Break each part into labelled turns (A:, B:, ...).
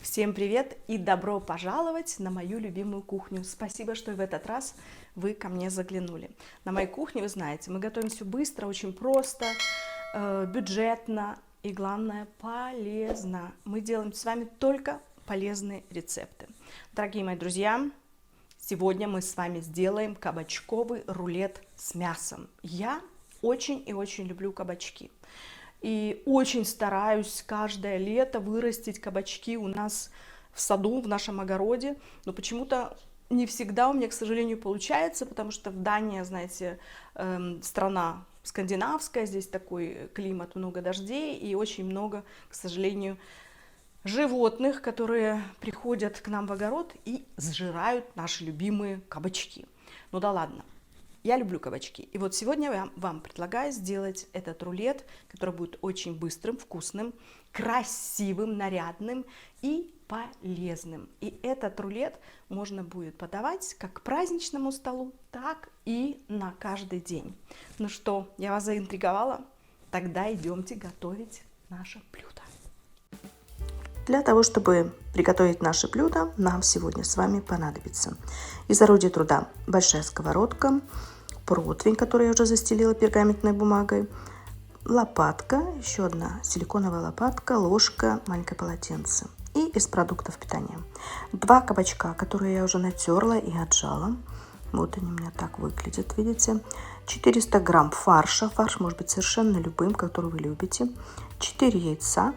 A: Всем привет и добро пожаловать на мою любимую кухню. Спасибо, что в этот раз вы ко мне заглянули. На моей кухне, вы знаете, мы готовим все быстро, очень просто, бюджетно и, главное, полезно. Мы делаем с вами только полезные рецепты. Дорогие мои друзья, сегодня мы с вами сделаем кабачковый рулет с мясом. Я очень и очень люблю кабачки. И очень стараюсь каждое лето вырастить кабачки у нас в саду, в нашем огороде. Но почему-то не всегда у меня, к сожалению, получается, потому что в Дании, знаете, страна скандинавская, здесь такой климат, много дождей и очень много, к сожалению, животных, которые приходят к нам в огород и сжирают наши любимые кабачки. Ну да ладно. Я люблю кабачки. И вот сегодня я вам предлагаю сделать этот рулет, который будет очень быстрым, вкусным, красивым, нарядным и полезным. И этот рулет можно будет подавать как к праздничному столу, так и на каждый день. Ну что, я вас заинтриговала? Тогда идемте готовить наше блюдо. Для того, чтобы приготовить наше блюдо, нам сегодня с вами понадобится из орудия труда большая сковородка, противень, который я уже застелила пергаментной бумагой, лопатка, еще одна силиконовая лопатка, ложка, маленькое полотенце. И из продуктов питания 2 кабачка, которые я уже натерла и отжала. Вот они у меня так выглядят, видите. 400 грамм фарша, фарш может быть совершенно любым, который вы любите. 4 яйца,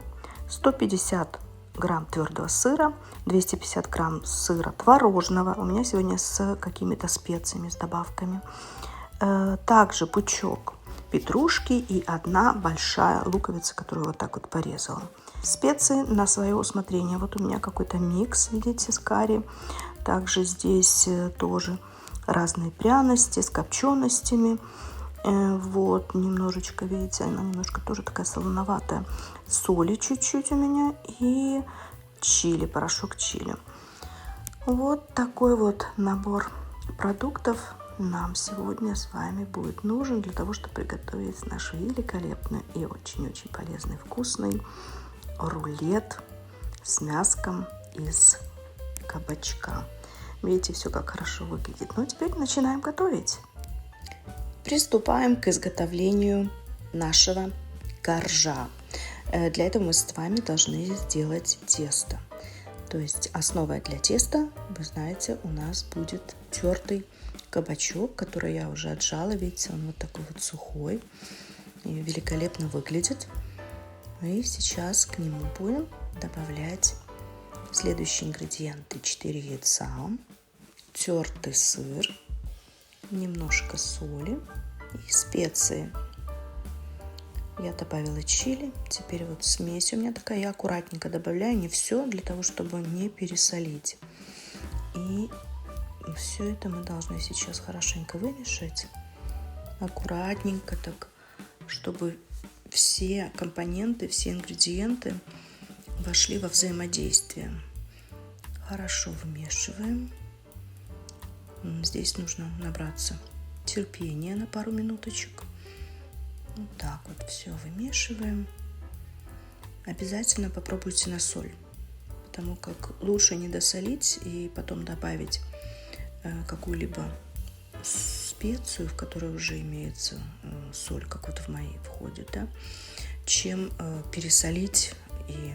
A: 150 грамм твердого сыра, 250 грамм сыра творожного. У меня сегодня с какими-то специями, с добавками. Также пучок петрушки и 1 большая луковица, которую вот так вот порезала. Специи на свое усмотрение. Вот у меня какой-то микс, видите, с карри. Также здесь тоже разные пряности с копченостями. Вот, немножечко, видите, она немножко тоже такая солоноватая. Соли чуть-чуть у меня и чили, порошок чили. Вот такой вот набор продуктов нам сегодня с вами будет нужен для того, чтобы приготовить наш великолепный и очень-очень полезный, вкусный рулет с мяском из кабачка. Видите, все как хорошо выглядит. Ну, теперь начинаем готовить. Приступаем к изготовлению нашего коржа. Для этого мы с вами должны сделать тесто. То есть основой для теста, вы знаете, у нас будет тертый кабачок, который я уже отжала. Видите, он вот такой вот сухой и великолепно выглядит. И сейчас к нему будем добавлять следующие ингредиенты: 4 яйца, тертый сыр, немножко соли и специи. Я добавила чили. Теперь вот смесь у меня такая. Я аккуратненько добавляю, не все, для того, чтобы не пересолить. И все это мы должны сейчас хорошенько вымешать. Аккуратненько так, чтобы все компоненты, все ингредиенты вошли во взаимодействие. Хорошо вымешиваем. Здесь нужно набраться терпения на пару минуточек. Вот так вот все вымешиваем. Обязательно попробуйте на соль, потому как лучше не досолить и потом добавить какую-либо специю, в которой уже имеется соль, как вот в моей входит, да, чем пересолить и,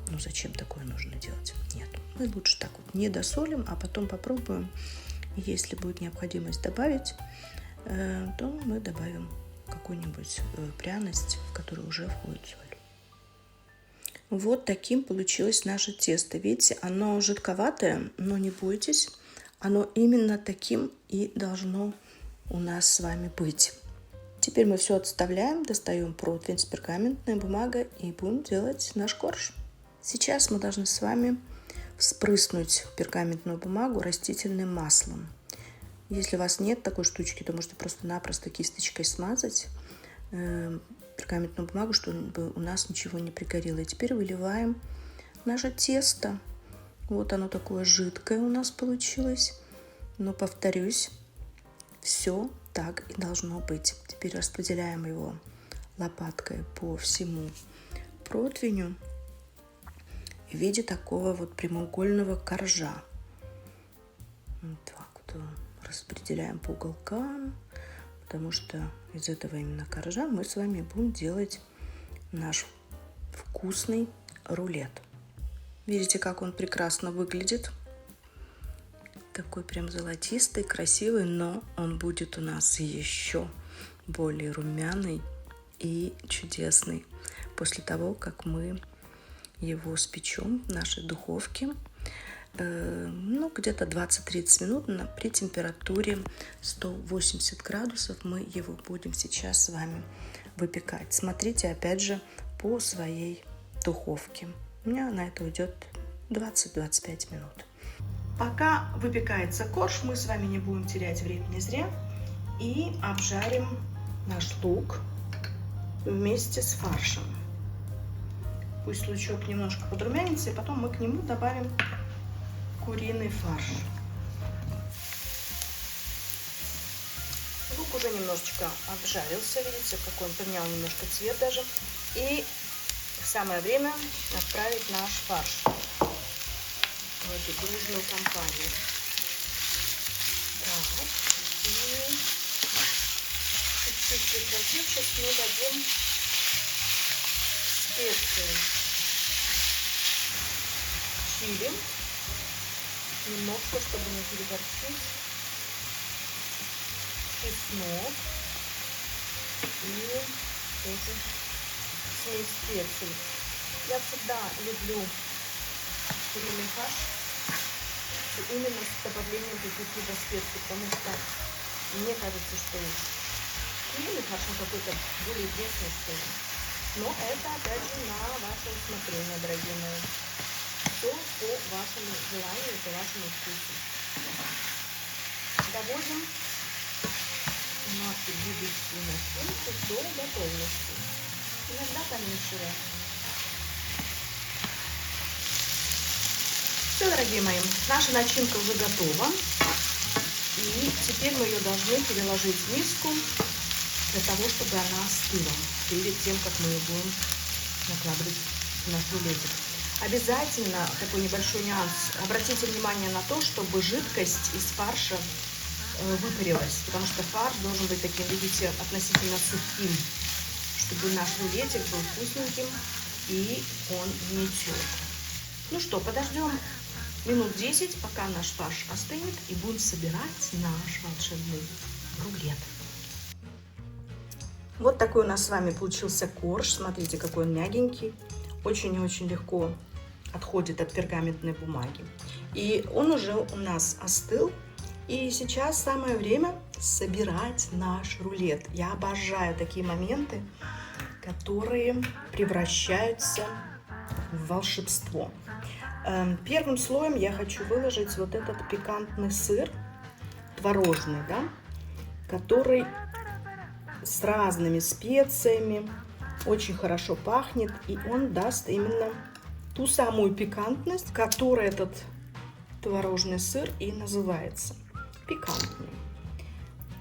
A: ну, зачем такое нужно делать? Нет, мы лучше так вот не досолим, а потом попробуем. Если будет необходимость добавить, то мы добавим какую-нибудь пряность, в которую уже входит соль. Вот таким получилось наше тесто. Видите, оно жидковатое, но не бойтесь, оно именно таким и должно у нас с вами быть. Теперь мы все отставляем, достаем противень с пергаментной бумагой и будем делать наш корж. Сейчас мы должны с вами вспрыснуть пергаментную бумагу растительным маслом. Если у вас нет такой штучки, то можете просто-напросто кисточкой смазать пергаментную бумагу, чтобы у нас ничего не пригорело. И теперь выливаем наше тесто. Вот оно такое жидкое у нас получилось. Но, повторюсь, все так и должно быть. Теперь распределяем его лопаткой по всему противню. в виде такого вот прямоугольного коржа. Вот так вот распределяем по уголкам, потому что из этого именно коржа мы с вами будем делать наш вкусный рулет. Видите, как он прекрасно выглядит? Такой прям золотистый, красивый, но он будет у нас еще более румяный и чудесный после того, как мы его спечем в нашей духовке. Где-то 20-30 минут при температуре 180 градусов мы его будем сейчас с вами выпекать. Смотрите, опять же, по своей духовке. У меня на это уйдет 20-25 минут. Пока выпекается корж, мы с вами не будем терять времени зря и обжарим наш лук вместе с фаршем. Пусть лучок немножко подрумянится, и потом мы к нему добавим куриный фарш. Лук уже немножечко обжарился, видите, какой он поменял немножко цвет даже. И самое время отправить наш фарш в эту дружную компанию. Так, и чуть-чуть прекратившись, мы дадим специи. Чили. Немножко, чтобы не переборщить. Чеснок. И тоже смесь специй. Я всегда люблю куриный фарш именно с добавлением каких-либо специй, потому что мне кажется, что куриный фарш какой-то более пресный, что ли. Но это опять же на ваше усмотрение, дорогие мои. Все по вашему желанию, по вашему вкусу. Доводим нашу будущую начинку до готовности. Иногда помешиваем. Все, дорогие мои, наша начинка уже готова. И теперь мы ее должны переложить в миску для того, чтобы она остыла перед тем, как мы ее будем накладывать в наш рулетик. Обязательно, такой небольшой нюанс, обратите внимание на то, чтобы жидкость из фарша выпарилась, потому что фарш должен быть таким, видите, относительно сухим, чтобы наш рулетик был вкусненьким и он не тек. Ну что, подождем минут 10, пока наш фарш остынет, и будем собирать наш волшебный рулет. Вот такой у нас с вами получился корж. Смотрите, какой он мягенький. Очень и очень легко отходит от пергаментной бумаги. И он уже у нас остыл. И сейчас самое время собирать наш рулет. Я обожаю такие моменты, которые превращаются в волшебство. Первым слоем я хочу выложить вот этот пикантный сыр, творожный, да, который с разными специями, очень хорошо пахнет, и он даст именно ту самую пикантность, которой этот творожный сыр и называется пикантный.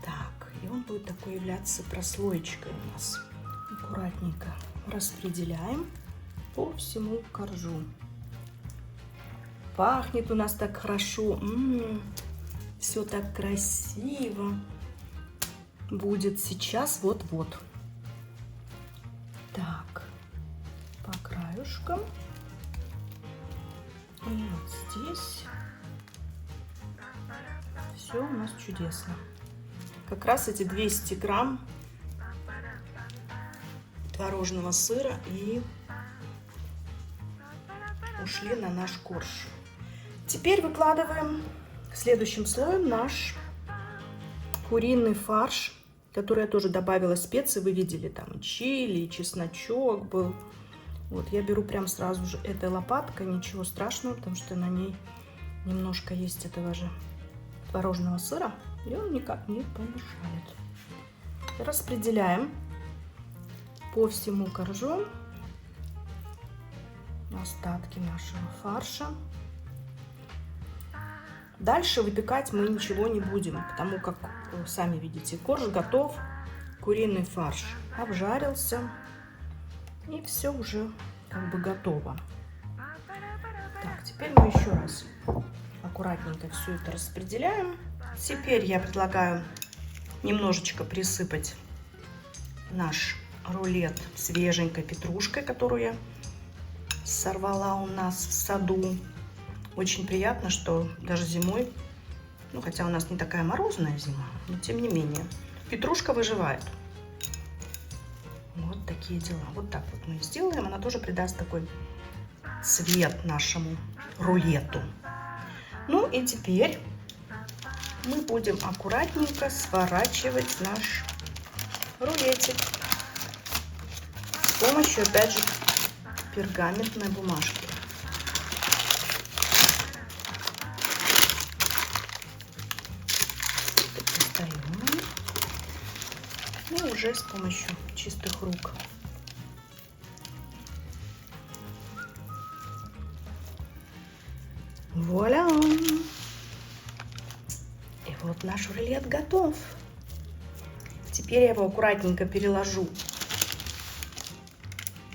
A: Так, и он будет такой являться прослоечкой у нас. Аккуратненько распределяем по всему коржу. Пахнет у нас так хорошо, все так красиво будет сейчас, вот-вот. Так, по краюшкам. И вот здесь все у нас чудесно. Как раз эти 200 грамм творожного сыра и ушли на наш корж. Теперь выкладываем следующим слоем наш куриный фарш, который я тоже добавила специи. Вы видели, там чили, чесночок был. Вот я беру прям сразу же этой лопаткой, ничего страшного, потому что на ней немножко есть этого же творожного сыра, и он никак не помешает. Распределяем по всему коржу остатки нашего фарша. Дальше выпекать мы ничего не будем, потому как, сами видите, корж готов, куриный фарш обжарился, и все уже как бы готово. Так, теперь мы еще раз аккуратненько все это распределяем. Теперь я предлагаю немножечко присыпать наш рулет свеженькой петрушкой, которую я сорвала у нас в саду. Очень приятно, что даже зимой, ну хотя у нас не такая морозная зима, но тем не менее, петрушка выживает. Вот такие дела. Вот так вот мы сделаем. Она тоже придаст такой цвет нашему рулету. Ну и теперь мы будем аккуратненько сворачивать наш рулетик с помощью, опять же, пергаментной бумажки. Достаем. Ну, уже с помощью чистых рук. Вуаля! И вот наш рулет готов. Теперь я его аккуратненько переложу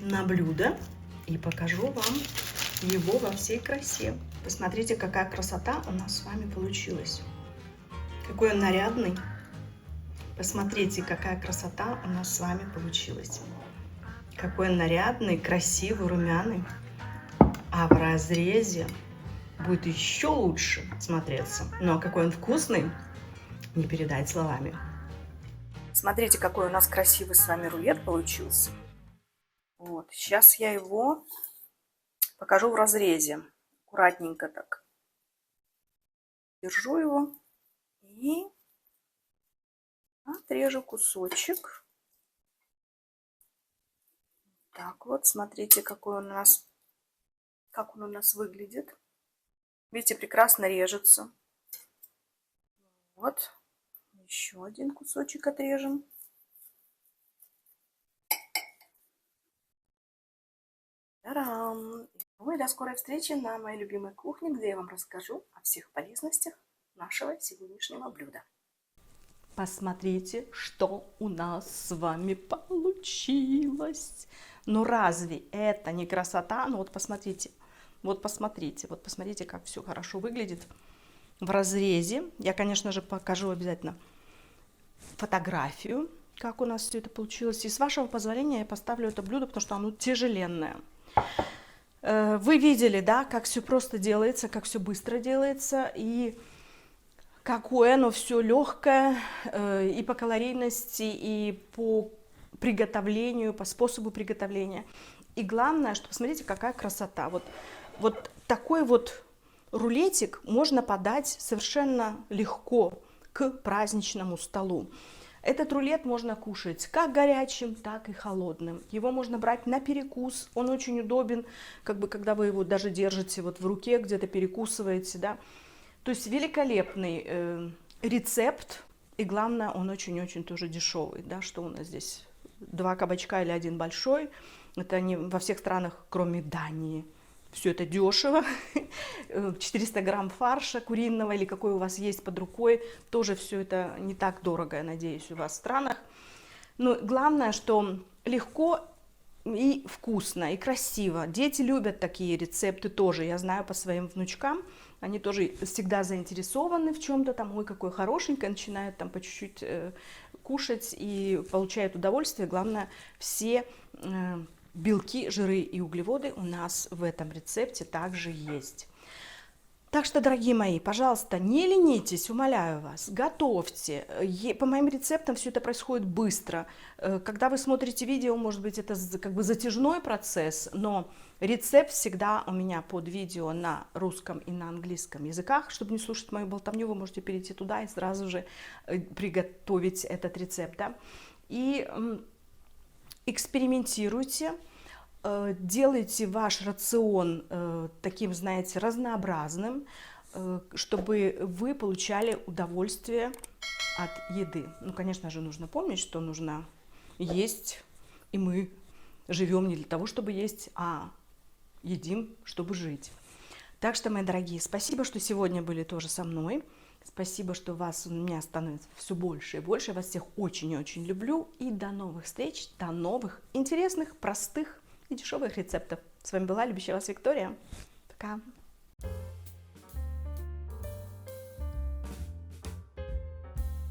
A: на блюдо и покажу вам его во всей красе. Посмотрите, какая красота у нас с вами получилась. Какой он нарядный. Посмотрите, какая красота у нас с вами получилась. Какой он нарядный, красивый, румяный. А в разрезе будет еще лучше смотреться. Ну а какой он вкусный, не передать словами. Смотрите, какой у нас красивый с вами рулет получился. Вот, сейчас я его покажу в разрезе. Аккуратненько так держу его и отрежу кусочек. Так вот, смотрите, какой он у нас, как он у нас выглядит. Видите, прекрасно режется. Вот, еще один кусочек отрежем. Та-дам! Ну и до скорой встречи на моей любимой кухне, где я вам расскажу о всех полезностях нашего сегодняшнего блюда. Посмотрите, что у нас с вами получилось. Ну разве это не красота? Ну вот посмотрите, как все хорошо выглядит в разрезе. Я, конечно же, покажу обязательно фотографию, как у нас все это получилось. И с вашего позволения я поставлю это блюдо, потому что оно тяжеленное. Вы видели, да, как все просто делается, как все быстро делается, и какое оно все легкое и по калорийности, и по приготовлению, по способу приготовления. И главное, что посмотрите, какая красота. Вот такой вот рулетик можно подать совершенно легко к праздничному столу. Этот рулет можно кушать как горячим, так и холодным. Его можно брать на перекус, он очень удобен, как бы когда вы его даже держите вот в руке, где-то перекусываете, да. То есть великолепный рецепт, и главное, он очень-очень тоже дешевый, да, что у нас здесь 2 кабачка или 1 большой, это не во всех странах, кроме Дании. Все это дешево, 400 грамм фарша куриного или какой у вас есть под рукой, тоже все это не так дорого, я надеюсь, у вас в странах. Но главное, что легко и вкусно, и красиво. Дети любят такие рецепты тоже, я знаю по своим внучкам, они тоже всегда заинтересованы в чем-то там, ой, какое хорошенькое, начинают там по чуть-чуть кушать и получают удовольствие. Главное, все белки, жиры и углеводы у нас в этом рецепте также есть. Так что, дорогие мои, пожалуйста, не ленитесь, умоляю вас, готовьте. По моим рецептам все это происходит быстро. Когда вы смотрите видео, может быть, это как бы затяжной процесс, но рецепт всегда у меня под видео на русском и на английском языках. Чтобы не слушать мою болтовню, вы можете перейти туда и сразу же приготовить этот рецепт. Да? И экспериментируйте. Делайте ваш рацион таким, знаете, разнообразным, чтобы вы получали удовольствие от еды. Ну, конечно же, нужно помнить, что нужно есть, и мы живем не для того, чтобы есть, а едим, чтобы жить. Так что, мои дорогие, спасибо, что сегодня были тоже со мной. Спасибо, что вас у меня становится все больше и больше. Я вас всех очень и очень люблю. И до новых встреч, до новых интересных, простых и дешевых рецептов. С вами была любящая вас Виктория. Пока. Пока!